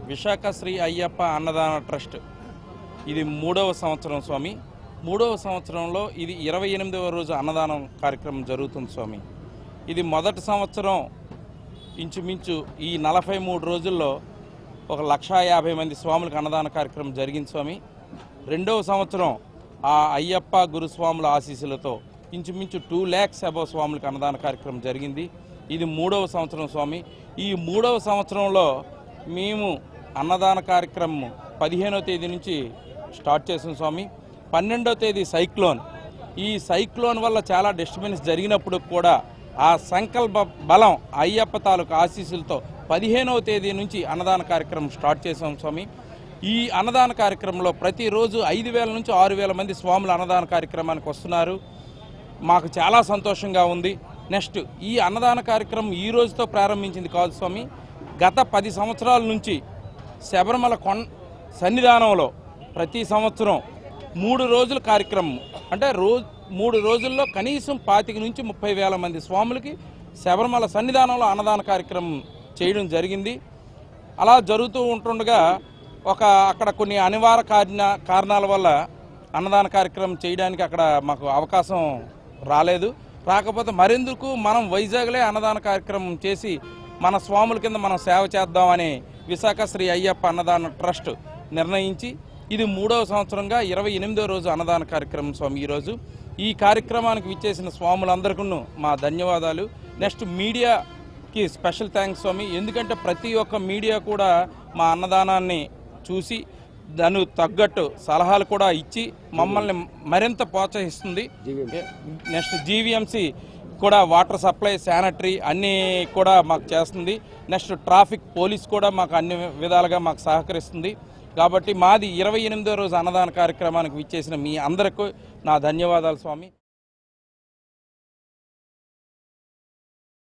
విశాఖ శ్రీ అయ్యప్ప అన్నదాన ట్రస్ట్ ఇది 3వ సంవత్సరం స్వామి. 3వ సంవత్సరంలో ఇది 28వ రోజు అన్నదానం కార్యక్రమం జరుగుతుంది స్వామి. ఇది మొదటి సంవత్సరం ఇంచుమించు ఈ 43 రోజుల్లో 1,50,000 మంది స్వాములకు అన్నదాన కార్యక్రమం జరిగింది స్వామి. 2వ సంవత్సరం ఆ అయ్యప్ప గురుస్వాముల ఆశీస్సులతో ఇంచుమించు 2 lakhs అబౌవ్ స్వాములకు అన్నదాన కార్యక్రమం జరిగింది. ఇది 3వ సంవత్సరం స్వామి. ఈ 3వ సంవత్సరంలో మేము అన్నదాన కార్యక్రమం 15వ తేదీ నుంచి స్టార్ట్ చేసాం స్వామి. 12వ తేదీ సైక్లోన్. ఈ సైక్లోన్ వల్ల చాలా డిస్టర్బెన్స్ జరిగినప్పుడు కూడా ఆ సంకల్ప బలం అయ్యప్ప తాలూకు ఆశీస్సులతో 15వ తేదీ నుంచి అన్నదాన కార్యక్రమం స్టార్ట్ చేసాం స్వామి. ఈ అన్నదాన కార్యక్రమంలో ప్రతిరోజు 5,000 నుంచి 6,000 మంది స్వాములు అన్నదాన కార్యక్రమానికి వస్తున్నారు. మాకు చాలా సంతోషంగా ఉంది. నెక్స్ట్ ఈ అన్నదాన కార్యక్రమం ఈ రోజుతో ప్రారంభించింది కాదు స్వామి. గత 10 సంవత్సరాల నుంచి శబరిమల సన్నిధానంలో ప్రతి సంవత్సరం 3 రోజుల కార్యక్రమం అంటే 3 రోజుల్లో కనీసం 25 నుంచి 30,000 మంది స్వాములకి శబరిమల సన్నిధానంలో అన్నదాన కార్యక్రమం చేయడం జరిగింది. అలా జరుగుతూ ఉంటుండగా అక్కడ కొన్ని అనివార్య కారణాల వల్ల అన్నదాన కార్యక్రమం చేయడానికి అక్కడ మాకు అవకాశం రాలేదు. రాకపోతే మరెందుకు మనం వైజాగ్లో అన్నదాన కార్యక్రమం చేసి మన స్వాముల కింద మనం సేవ చేద్దామని విశాఖ శ్రీ అయ్యప్ప అన్నదాన ట్రస్ట్ నిర్ణయించి ఇది 3వ సంవత్సరంగా 28వ రోజు అన్నదాన కార్యక్రమం స్వామి. ఈరోజు ఈ కార్యక్రమానికి విచ్చేసిన స్వాములందరికీ మా ధన్యవాదాలు. నెక్స్ట్ మీడియాకి స్పెషల్ థ్యాంక్స్ స్వామి. ఎందుకంటే ప్రతి ఒక్క మీడియా కూడా మా అన్నదానాన్ని చూసి దానికి తగ్గట్టు సలహాలు కూడా ఇచ్చి మమ్మల్ని మరింత ప్రోత్సహిస్తుంది. నెక్స్ట్ జీవీఎంసీ కూడా వాటర్ సప్లై, శానిటరీ అన్నీ కూడా మాకు చేస్తుంది. నెక్స్ట్ ట్రాఫిక్ పోలీస్ కూడా మాకు అన్ని విధాలుగా మాకు సహకరిస్తుంది. కాబట్టి మాది 28వ రోజు అన్నదాన కార్యక్రమానికి విచ్చేసిన మీ అందరికీ నా ధన్యవాదాలు స్వామి.